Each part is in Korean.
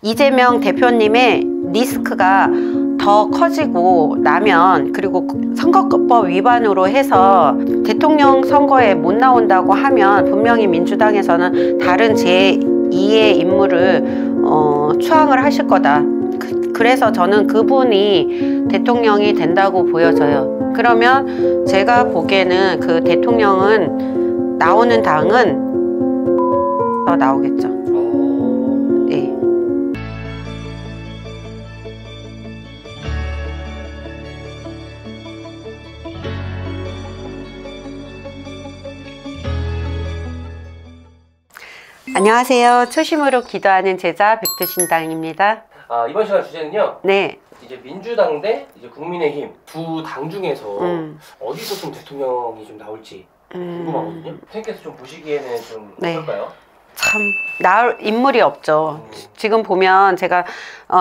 이재명 대표님의 리스크가 더 커지고 나면, 그리고 선거법 위반으로 해서 대통령 선거에 못 나온다고 하면 분명히 민주당에서는 다른 제2의 인물을 추앙을 하실 거다. 그래서 저는 그분이 대통령이 된다고 보여져요. 그러면 제가 보기에는 그 대통령은 나오는 당은 나오겠죠. 네. 안녕하세요. 초심으로 기도하는 제자 백두신당입니다. 이번 시간 주제는요. 네. 이제 민주당 대 이제 국민의힘 두 당 중에서 어디서 좀 대통령이 좀 나올지 궁금하거든요. 선생님께서 좀 보시기에는 좀 어떨까요? 참 나올 인물이 없죠. 지금 보면 제가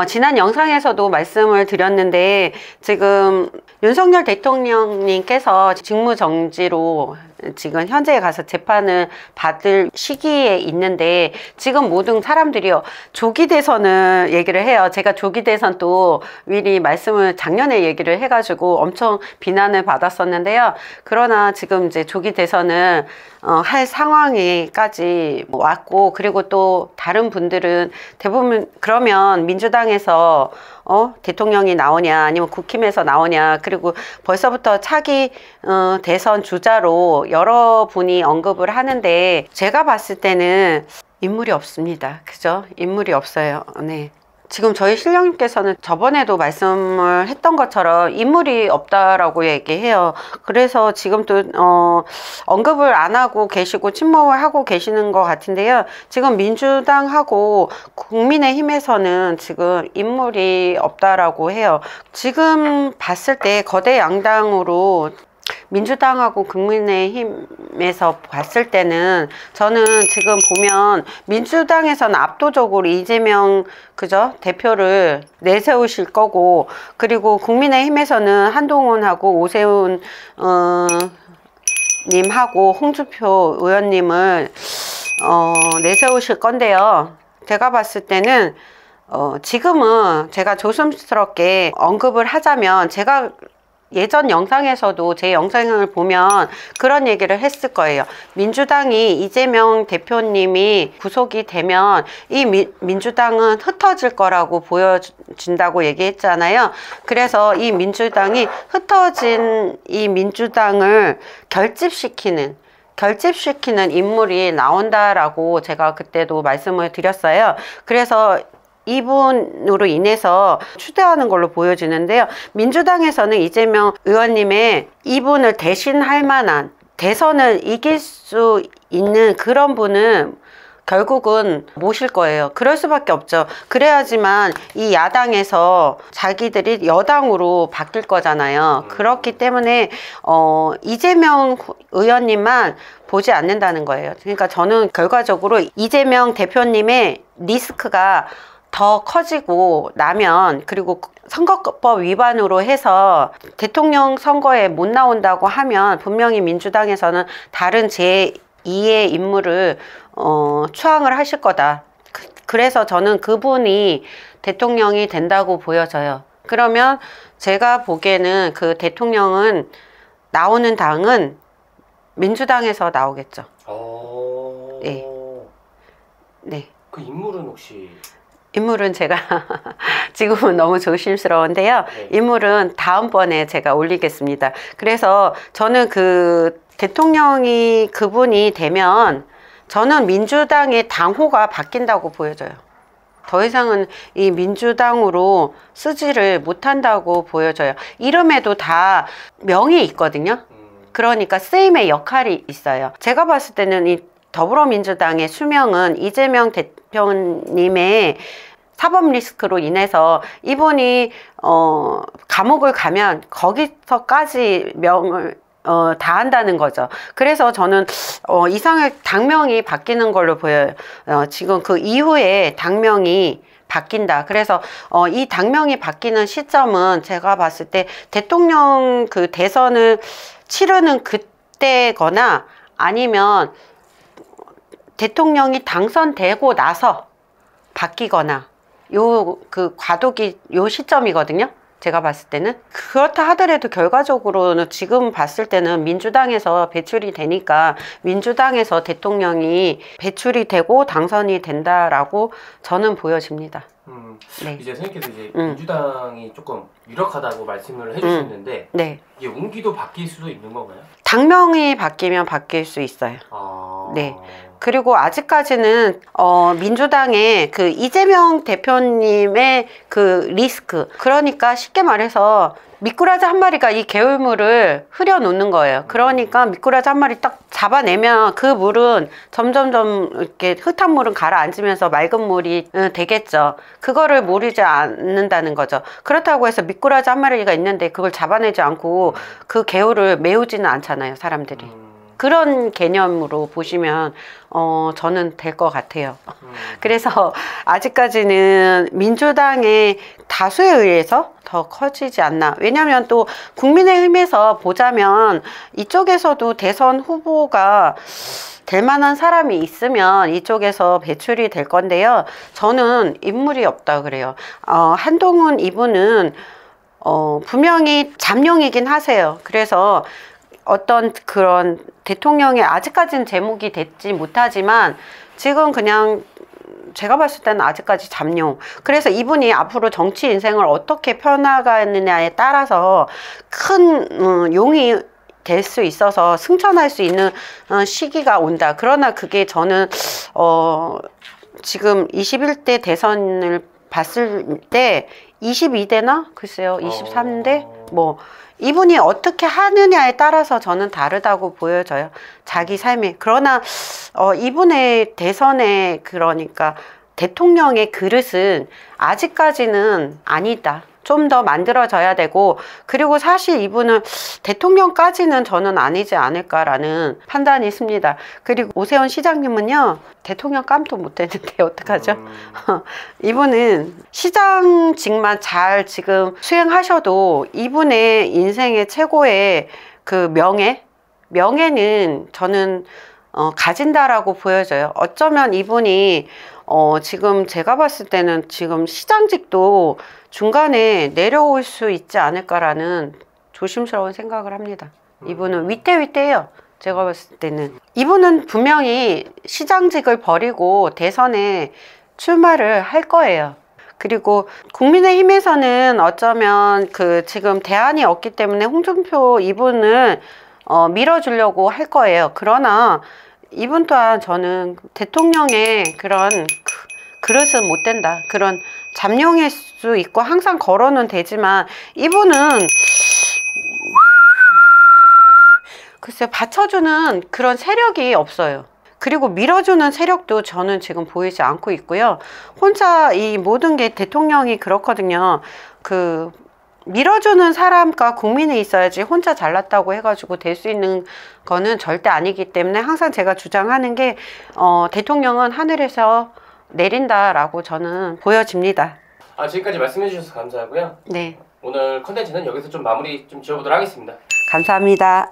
지난 영상에서도 말씀을 드렸는데, 지금 윤석열 대통령님께서 직무정지로 지금 현재에 가서 재판을 받을 시기에 있는데, 지금 모든 사람들이 조기 대선을 얘기를 해요. 제가 조기 대선 또 미리 말씀을 작년에 얘기를 해가지고 엄청 비난을 받았었는데요. 그러나 지금 이제 조기 대선을 할 상황에까지 왔고, 그리고 또 다른 분들은 대부분 그러면 민주당에서 대통령이 나오냐 아니면 국힘에서 나오냐, 그리고 벌써부터 차기 대선 주자로 여러분이 언급을 하는데, 제가 봤을 때는 인물이 없습니다. 그죠? 인물이 없어요. 네. 지금 저희 신령님께서는 저번에도 말씀을 했던 것처럼 인물이 없다라고 얘기해요. 그래서 지금 또 언급을 안 하고 계시고 침묵을 하고 계시는 것 같은데요. 지금 민주당하고 국민의힘에서는 지금 인물이 없다라고 해요. 지금 봤을 때 거대 양당으로 민주당하고 국민의힘에서 봤을 때는, 저는 지금 보면 민주당에서는 압도적으로 이재명 대표를 내세우실 거고, 그리고 국민의힘에서는 한동훈하고 오세훈 님하고 홍준표 의원님을 내세우실 건데요. 제가 봤을 때는 지금은 제가 조심스럽게 언급을 하자면, 제가 예전 영상에서도 제 영상을 보면 그런 얘기를 했을 거예요. 민주당이 이재명 대표님이 구속이 되면 이 민주당은 흩어질 거라고 보여진다고 얘기했잖아요. 그래서 이 민주당이 흩어진 이 민주당을 결집시키는 인물이 나온다라고 제가 그때도 말씀을 드렸어요. 그래서 이분으로 인해서 추대하는 걸로 보여지는데요. 민주당에서는 이재명 의원님의 이분을 대신할 만한, 대선을 이길 수 있는 그런 분은 결국은 모실 거예요. 그럴 수밖에 없죠. 그래야지만 이 야당에서 자기들이 여당으로 바뀔 거잖아요. 그렇기 때문에 이재명 의원님만 보지 않는다는 거예요. 그러니까 저는 결과적으로 이재명 대표님의 리스크가 더 커지고 나면, 그리고 선거법 위반으로 해서 대통령 선거에 못 나온다고 하면 분명히 민주당에서는 다른 제2의 인물을 추앙을 하실 거다. 그래서 저는 그분이 대통령이 된다고 보여져요. 그러면 제가 보기에는 그 대통령은 나오는 당은 민주당에서 나오겠죠. 네. 네. 그 인물은 혹시? 인물은 제가 지금은 너무 조심스러운데요. 네. 인물은 다음번에 제가 올리겠습니다. 그래서 저는 그 대통령이 그분이 되면 저는 민주당의 당호가 바뀐다고 보여져요. 더 이상은 이 민주당으로 쓰지를 못한다고 보여져요. 이름에도 다 명이 있거든요. 그러니까 쓰임의 역할이 있어요. 제가 봤을 때는 이 더불어민주당의 수명은 이재명 대표님의 사법 리스크로 인해서 이분이 감옥을 가면 거기서까지 명을 다 한다는 거죠. 그래서 저는 이상하게 당명이 바뀌는 걸로 보여요. 지금 그 이후에 당명이 바뀐다. 그래서 이 당명이 바뀌는 시점은 제가 봤을 때 대통령 그 대선을 치르는 그때거나 아니면 대통령이 당선되고 나서 바뀌거나 요 그 과도기 요 시점이거든요. 제가 봤을 때는. 그렇다 하더라도 결과적으로는 지금 봤을 때는 민주당에서 배출이 되니까 민주당에서 대통령이 배출이 되고 당선이 된다라고 저는 보여집니다. 네. 이제 선생님께서 이제 민주당이 조금 유력하다고 말씀을 해주셨는데 네. 이게 운기도 바뀔 수도 있는 건가요? 당명이 바뀌면 바뀔 수 있어요. 네. 그리고 아직까지는 민주당의 그 이재명 대표님의 그 리스크, 그러니까 쉽게 말해서 미꾸라지 한 마리가 이 개울물을 흐려 놓는 거예요. 그러니까 미꾸라지 한 마리 딱 잡아내면 그 물은 점점점 이렇게 흙탕물은 가라앉으면서 맑은 물이 되겠죠. 그거를 모르지 않는다는 거죠. 그렇다고 해서 미꾸라지 한 마리가 있는데 그걸 잡아내지 않고 그 개울을 메우지는 않잖아요, 사람들이. 그런 개념으로 보시면 저는 될 것 같아요. 그래서 아직까지는 민주당의 다수에 의해서 더 커지지 않나. 왜냐하면 또 국민의힘에서 보자면 이쪽에서도 대선 후보가 될 만한 사람이 있으면 이쪽에서 배출이 될 건데요. 저는 인물이 없다 그래요. 한동훈 이분은 분명히 잠룡이긴 하세요. 그래서 어떤 그런 대통령의 아직까지는 제목이 되지 못하지만 지금 그냥 제가 봤을 때는 아직까지 잠룡. 그래서 이분이 앞으로 정치 인생을 어떻게 펴나가느냐에 따라서 큰 용이 될 수 있어서 승천할 수 있는 시기가 온다. 그러나 그게 저는 지금 21대 대선을 봤을 때 22대나 글쎄요 23대 뭐 이분이 어떻게 하느냐에 따라서 저는 다르다고 보여져요. 자기 삶이. 그러나 이분의 대선의 그러니까 대통령의 그릇은 아직까지는 아니다. 좀 더 만들어져야 되고, 그리고 사실 이분은 대통령까지는 저는 아니지 않을까라는 판단이 있습니다. 그리고 오세훈 시장님은요, 대통령 깜도 못 했는데 어떡하죠? 이분은 시장직만 잘 지금 수행하셔도 이분의 인생의 최고의 그 명예는 저는 가진다라고 보여져요. 어쩌면 이분이 지금 제가 봤을 때는 지금 시장직도 중간에 내려올 수 있지 않을까라는 조심스러운 생각을 합니다. 이분은 위태위태해요. 제가 봤을 때는. 이분은 분명히 시장직을 버리고 대선에 출마를 할 거예요. 그리고 국민의힘에서는 어쩌면 그 지금 대안이 없기 때문에 홍준표 이분을 밀어주려고 할 거예요. 그러나 이분 또한 저는 대통령의 그런 그릇은 못 된다. 그런 잠룡일 수 있고 항상 걸어는 되지만 이분은 글쎄요, 받쳐주는 그런 세력이 없어요. 그리고 밀어주는 세력도 저는 지금 보이지 않고 있고요. 혼자 이 모든 게 대통령이 그렇거든요. 그 밀어주는 사람과 국민이 있어야지 혼자 잘났다고 해가지고 될 수 있는 거는 절대 아니기 때문에 항상 제가 주장하는 게 대통령은 하늘에서 내린다라고 저는 보여집니다. 지금까지 말씀해 주셔서 감사하고요. 네. 오늘 컨텐츠는 여기서 좀 마무리 좀 지어보도록 하겠습니다. 감사합니다.